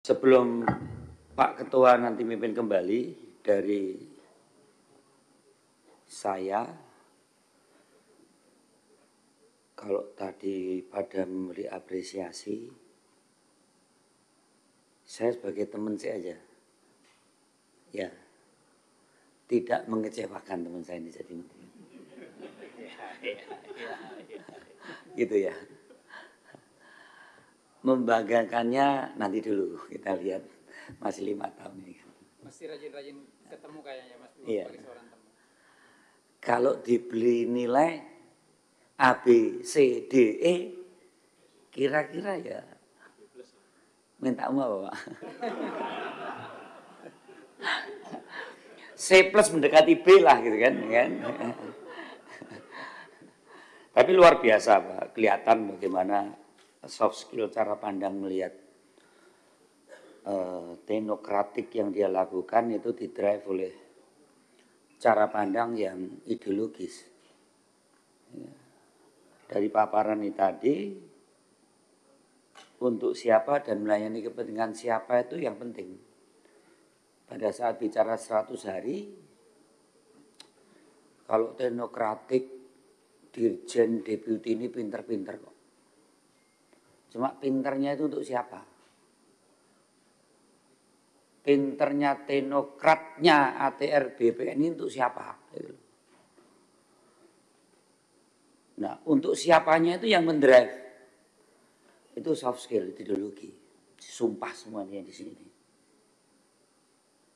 Sebelum Pak Ketua nanti mimpin kembali, dari saya, kalau tadi pada memberi apresiasi, saya sebagai teman saya aja, ya tidak mengecewakan teman saya ini jadi menteri. Gitu ya. Membanggakannya nanti dulu, kita lihat masih 5 tahun ini. Masih rajin-rajin ketemu kayaknya Mas Bro, Iya. sebagai seorang teman. Kalau dibeli nilai A, B, C, D, E, kira-kira ya minta uang Pak. C plus mendekati B lah gitu kan. Tapi luar biasa Pak, kelihatan bagaimana soft skill cara pandang melihat teknokratik yang dia lakukan itu didrive oleh cara pandang yang ideologis. Dari paparan ini tadi, untuk siapa dan melayani kepentingan siapa itu yang penting. Pada saat bicara 100 hari, kalau teknokratik, dirjen, deputi ini pinter-pinter kok. Cuma pinternya itu untuk siapa? Pinternya teknokratnya ATR BPN ini untuk siapa? Nah, untuk siapanya itu yang mendrive. Itu soft skill, ideologi. Sumpah semuanya di sini.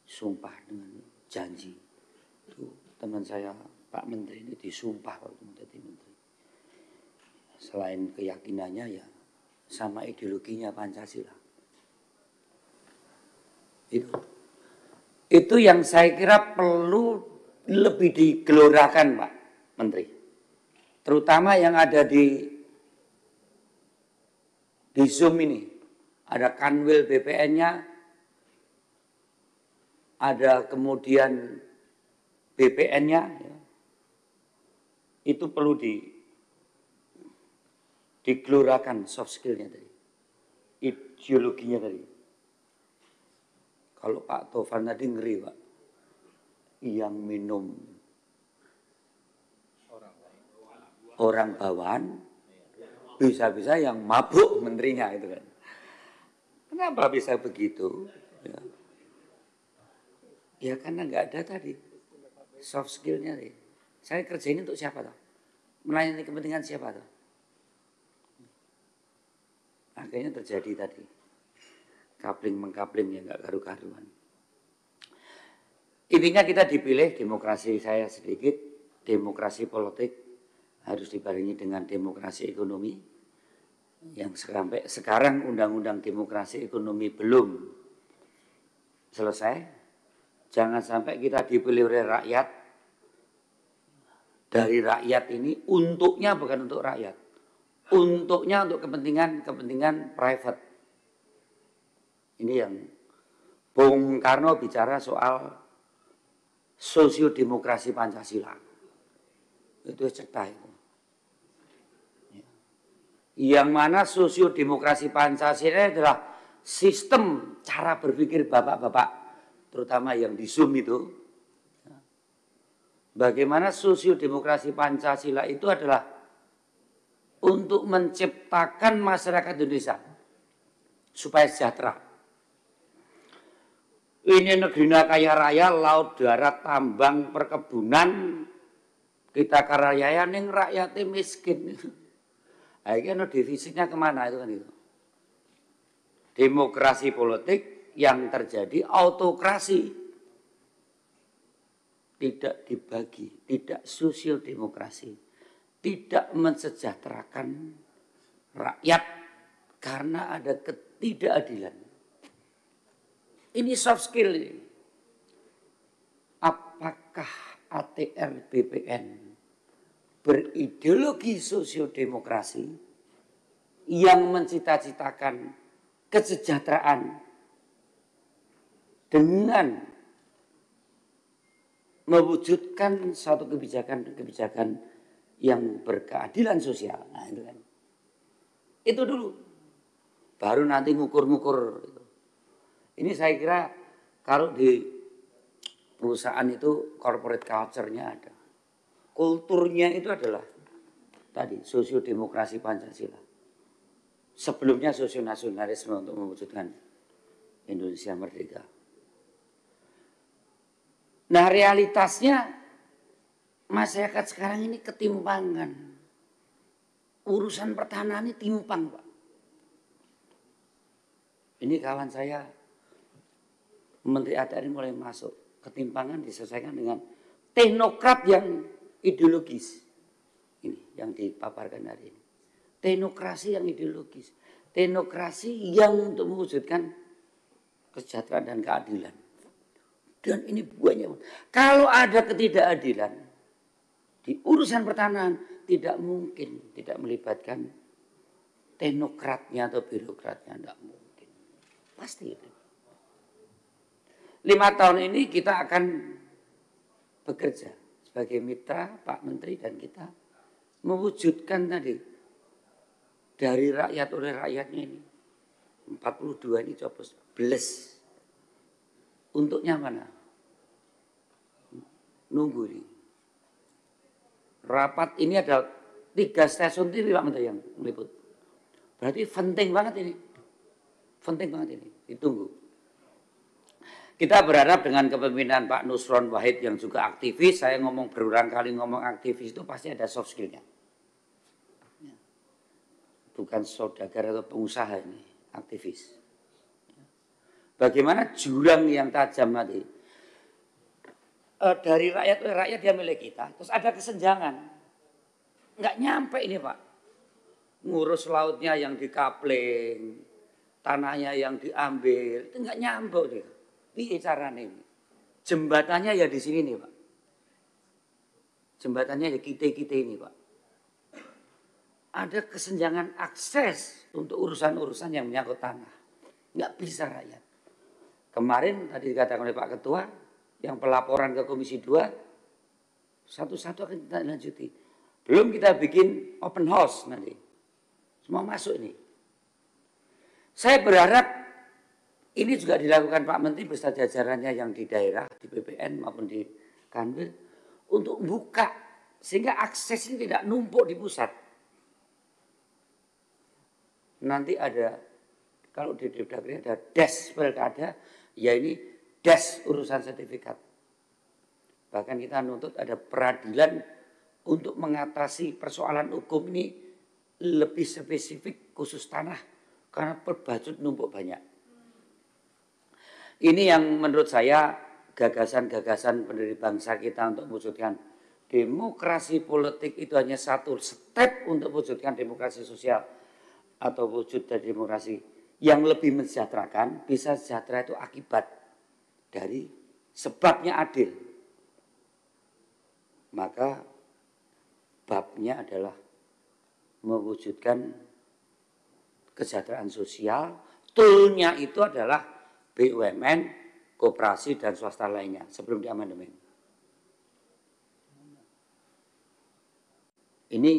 Sumpah dengan janji. Itu teman saya Pak Menteri ini disumpah waktu menjadi menteri. Selain keyakinannya ya sama ideologinya Pancasila. Itu yang saya kira perlu lebih digelorakan Pak Menteri. Terutama yang ada di Zoom ini. Ada Kanwil BPN-nya, ada kemudian BPN-nya. Ya. Itu perlu digelorakan soft skill-nya tadi. Ideologinya tadi. Kalau Pak Tovan tadi ngeri Pak. Yang minum orang bawahan, bisa-bisa yang mabuk menterinya itu kan. Kenapa bisa begitu? Ya karena nggak ada tadi soft skill-nya tadi. Saya kerja ini untuk siapa toh? Melayani kepentingan siapa toh? Akhirnya terjadi tadi kapling-mengkapling yang nggak karu-karuan. Intinya kita dipilih, demokrasi saya sedikit, demokrasi politik harus dibarengi dengan demokrasi ekonomi. Yang sampai sekarang undang-undang demokrasi ekonomi belum selesai. Jangan sampai kita dipilih oleh rakyat. Dari rakyat ini untuknya bukan untuk rakyat. Untuknya untuk kepentingan private. Ini yang Bung Karno bicara soal sosiodemokrasi Pancasila. Itu cetai. Yang mana sosiodemokrasi Pancasila adalah sistem cara berpikir bapak-bapak, terutama yang di Zoom itu. Bagaimana sosiodemokrasi Pancasila itu adalah untuk menciptakan masyarakat Indonesia supaya sejahtera. Ini negerinya kaya raya, laut, darat, tambang, perkebunan, kita kaya raya, ning rakyatnya miskin. Akhirnya defisitnya kemana itu kan itu. Demokrasi politik yang terjadi autokrasi. Tidak dibagi, tidak sosial demokrasi. Tidak mensejahterakan rakyat karena ada ketidakadilan. Ini soft skill ini. Apakah ATR BPN berideologi sosiodemokrasi yang mencita-citakan kesejahteraan dengan mewujudkan suatu kebijakan yang berkeadilan sosial. Nah, itu kan. Itu dulu. Baru nanti ngukur-ngukur. Ini saya kira kalau di perusahaan itu corporate culture-nya ada. Kulturnya itu adalah tadi sosiodemokrasi Pancasila. Sebelumnya sosionasionalisme untuk mewujudkan Indonesia merdeka. Nah, realitasnya masyarakat sekarang ini ketimpangan. Urusan pertahanan ini timpang, Pak. Ini kawan saya Menteri ATR mulai masuk. Ketimpangan diselesaikan dengan teknokrat yang ideologis. Ini yang dipaparkan hari ini. Teknokrasi yang ideologis. Teknokrasi yang untuk mewujudkan kesejahteraan dan keadilan. Dan ini banyak. Kalau ada ketidakadilan di urusan pertahanan, tidak mungkin tidak melibatkan teknokratnya atau birokratnya. Tidak mungkin. Pasti itu. 5 tahun ini kita akan bekerja sebagai mitra Pak Menteri dan kita mewujudkan tadi dari rakyat oleh rakyatnya ini 42 ini coblos bless. Untuknya mana? Nunggu nih. Rapat ini ada 3 stasiun TV Pak Menteri yang meliput. Berarti penting banget ini. Penting banget ini. Ditunggu. Kita berharap dengan kepemimpinan Pak Nusron Wahid yang juga aktivis. Saya ngomong berulang kali ngomong aktivis itu pasti ada soft skill-nya. Bukan saudagar atau pengusaha ini. Aktivis. Bagaimana jurang yang tajam tadi. Dari rakyat oleh rakyat dia milik kita. Terus ada kesenjangan. Nggak nyampe ini Pak. Ngurus lautnya yang dikapling. Tanahnya yang diambil. Itu nggak nyampe dia. Piye caranya ini? Jembatannya ya di sini nih Pak. Jembatannya ya kita-kita ini Pak. Ada kesenjangan akses untuk urusan-urusan yang menyangkut tanah. Nggak bisa rakyat. Kemarin tadi dikatakan oleh Pak Ketua, yang pelaporan ke Komisi 2, satu-satu akan kita lanjuti. Belum kita bikin open house nanti. Semua masuk ini. Saya berharap ini juga dilakukan Pak Menteri beserta jajarannya yang di daerah, di BPN maupun di Kanwil, untuk buka sehingga akses ini tidak numpuk di pusat. Nanti ada, kalau di Depdagri ada des pilkada, ya ini des urusan sertifikat. Bahkan kita nuntut ada peradilan untuk mengatasi persoalan hukum ini lebih spesifik khusus tanah karena perbajut numpuk banyak. Ini yang menurut saya gagasan-gagasan pendiri bangsa kita untuk mewujudkan demokrasi politik itu hanya satu step untuk mewujudkan demokrasi sosial atau wujud dari demokrasi yang lebih mensejahterakan. Bisa sejahtera itu akibat dari sebabnya adil. Maka babnya adalah mewujudkan kesejahteraan sosial. Toolnya itu adalah BUMN, koperasi dan swasta lainnya sebelum diamandemen. Ini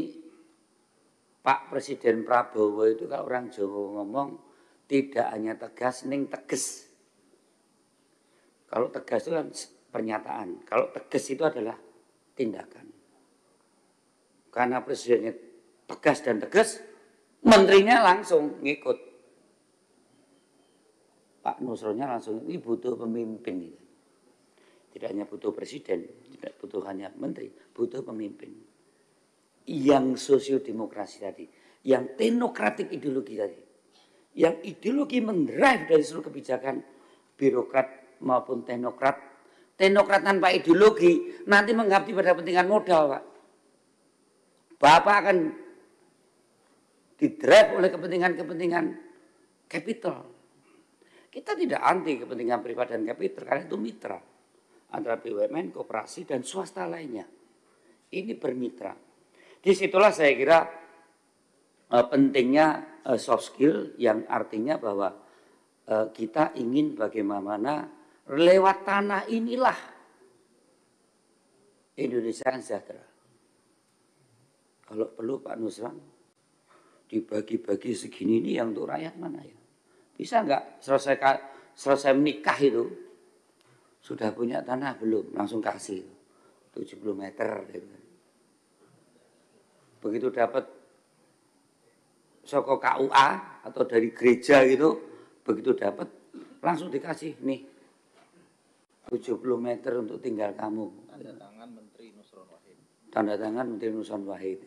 Pak Presiden Prabowo itu kalau orang Jawa ngomong tidak hanya tegas, ning teges. Kalau tegas itu kan pernyataan, kalau tegas itu adalah tindakan. Karena presidennya tegas dan tegas, menterinya langsung ngikut. Pak Nusronnya langsung, ini butuh pemimpin. Tidak hanya butuh presiden, tidak butuh hanya menteri, butuh pemimpin. Yang sosiodemokrasi tadi, yang teknokratik ideologi tadi. Yang ideologi mendrive dari seluruh kebijakan birokrat maupun teknokrat. Teknokrat tanpa ideologi nanti mengabdi pada kepentingan modal Pak. Bapak akan didrive oleh kepentingan-kepentingan capital. Kita tidak anti kepentingan privat dan kapital karena itu mitra antara BUMN, koperasi dan swasta lainnya. Ini bermitra. Disitulah saya kira pentingnya soft skill yang artinya bahwa kita ingin bagaimana lewat tanah inilah Indonesia yang sejahtera. Kalau perlu Pak Nusron dibagi-bagi segini ini yang untuk rakyat mana ya? Bisa nggak selesai selesai menikah itu sudah punya tanah belum, langsung kasih 70 meter gitu. Begitu dapat soko KUA atau dari gereja gitu, begitu dapat langsung dikasih nih 70 meter untuk tinggal kamu. Tanda tangan Menteri Nusron Wahid. Tanda tangan Menteri Nusron Wahid.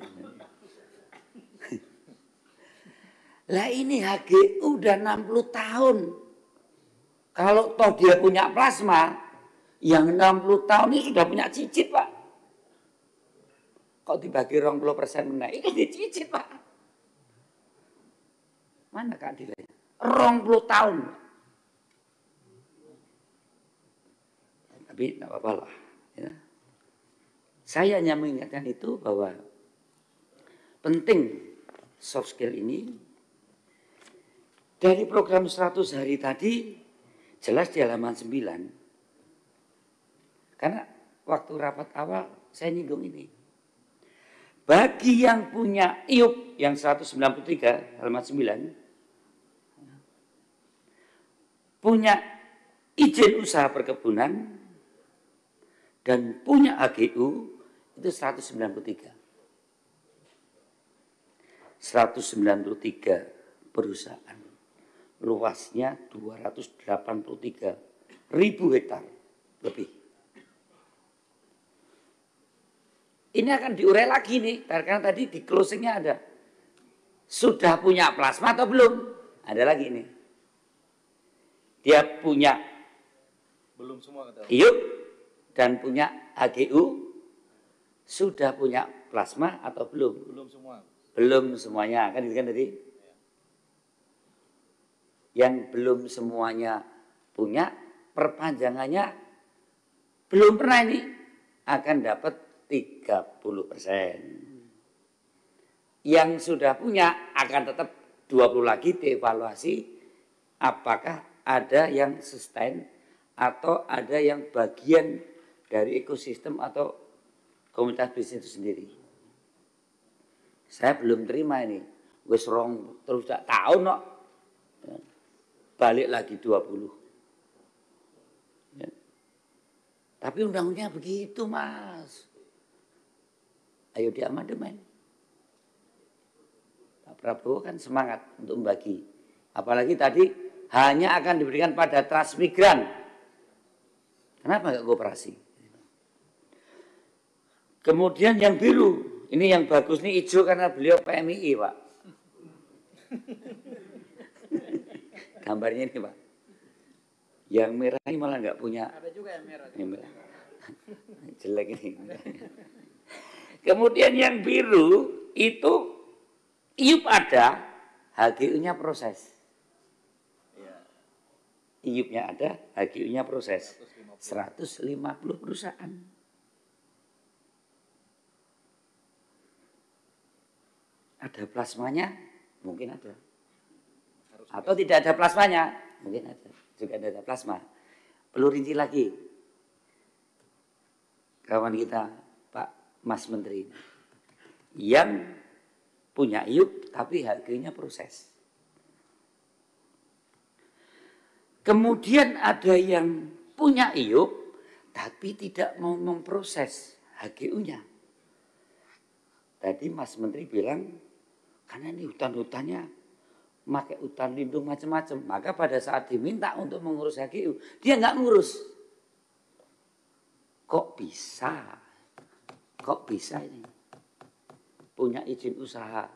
Lah ini HGU udah 60 tahun. Kalau toh dia punya plasma, yang 60 tahun ini sudah punya cicit, Pak. Kok dibagi 20% menaik, ini dicicit, Pak. Mana keadilannya? 20 tahun. Tapi tidak apa-apa lah. Ya. Saya hanya mengingatkan itu bahwa penting soft skill ini. Dari program 100 hari tadi, jelas di halaman 9. Karena waktu rapat awal saya nyinggung ini. Bagi yang punya IUP yang 193 halaman 9, punya izin usaha perkebunan dan punya HGU itu 193. 193 perusahaan. Luasnya 283.000 hektar lebih. Ini akan diurai lagi nih, karena tadi di closingnya ada. Sudah punya plasma atau belum? Ada lagi nih. Dia punya Belum semua kata. IUP dan punya HGU. Sudah punya plasma atau belum? Belum semua. Belum semuanya, kan itu kan tadi. Yang belum semuanya punya, perpanjangannya belum pernah ini, akan dapat 30%. Yang sudah punya akan tetap 20 lagi dievaluasi apakah ada yang sustain atau ada yang bagian dari ekosistem atau komunitas bisnis itu sendiri. Saya belum terima ini. Wis rong terus tak tahu no. Balik lagi 20. Ya. Tapi undang-undangnya begitu, Mas. Ayo diamandemen. Pak Prabowo kan semangat untuk membagi. Apalagi tadi hanya akan diberikan pada transmigran. Kenapa nggak kooperasi? Kemudian yang biru, ini yang bagus nih hijau karena beliau PMII, Pak. Gambarnya ini, Pak. Yang merah ini malah nggak punya. Ada juga yang merah. Yang merah. Jelek ini. Kemudian yang biru itu IUP ada, HGU-nya proses. IUP-nya ada, HGU-nya proses. 150 perusahaan. Ada plasmanya? Mungkin ada. Atau tidak ada plasmanya? Mungkin ada. Juga ada plasma. Perlu rinci lagi. Kawan kita, Pak Mas Menteri. Yang punya IUP tapi HGU-nya proses. Kemudian ada yang punya IUP tapi tidak mau memproses HGU-nya. Tadi Mas Menteri bilang, karena ini hutan-hutannya pakai hutan lindung macam-macam. Maka pada saat diminta untuk mengurus HGU, dia nggak ngurus. Kok bisa? Kok bisa ini? Punya izin usaha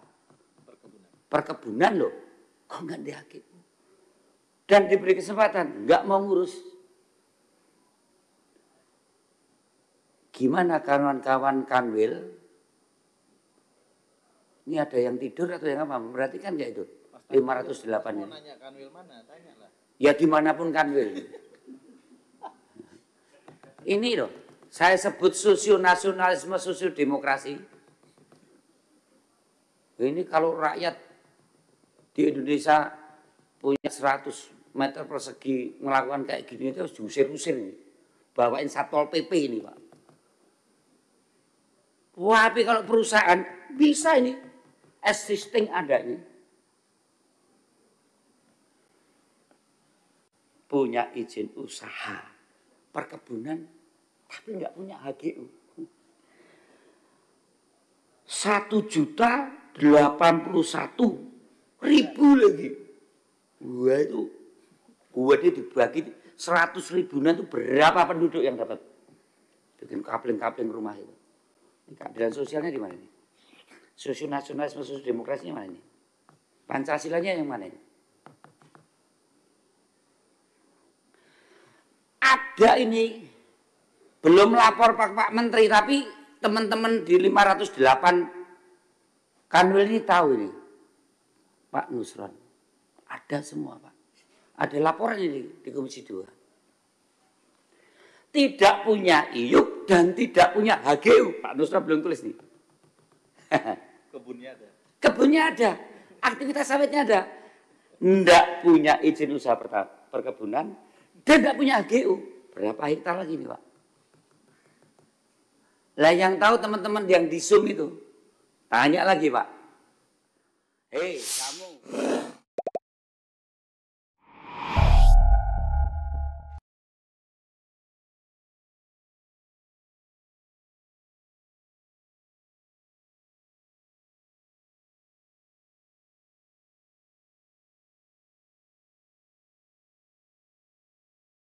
perkebunan loh. Kok nggak di HGU? Dan diberi kesempatan, nggak mau ngurus. Gimana kawan-kawan Kanwil? Ini ada yang tidur atau yang apa? Berarti kan nggak itu? 508 ini. Nanya Kanwil mana? Tanyalah. Ya dimanapun Kanwil. Ini loh, saya sebut sosio-nasionalisme, sosio-demokrasi. Ini kalau rakyat di Indonesia punya 100 meter persegi melakukan kayak gini itu harus diusir-usir nih. Bawain Satpol PP ini, Pak. Wah, tapi kalau perusahaan bisa ini existing ada ini. punya izin usaha perkebunan, tapi nggak punya HGU. 1.081.000 lagi. Gua itu dibagi 100.000-an itu berapa penduduk yang dapat bikin kapling-kapling rumah itu. Keadilan sosialnya di mana nih? Sosio nasionalisme, sosio demokrasinya mana nih? Pancasilanya yang mana ini? Ada ini belum lapor Pak Menteri, tapi teman-teman di 508 Kanwil ini tahu ini Pak Nusron. Ada semua Pak. Ada laporan ini di Komisi 2. Tidak punya IUP dan tidak punya HGU. Pak Nusron belum tulis nih. Kebunnya ada. Kebunnya ada. Aktivitas sawitnya ada. Tidak punya izin usaha perkebunan dan tidak punya HGU. Berapa hektar lagi nih Pak? Lah yang tahu teman-teman yang di Zoom itu. Tanya lagi Pak. Hei kamu.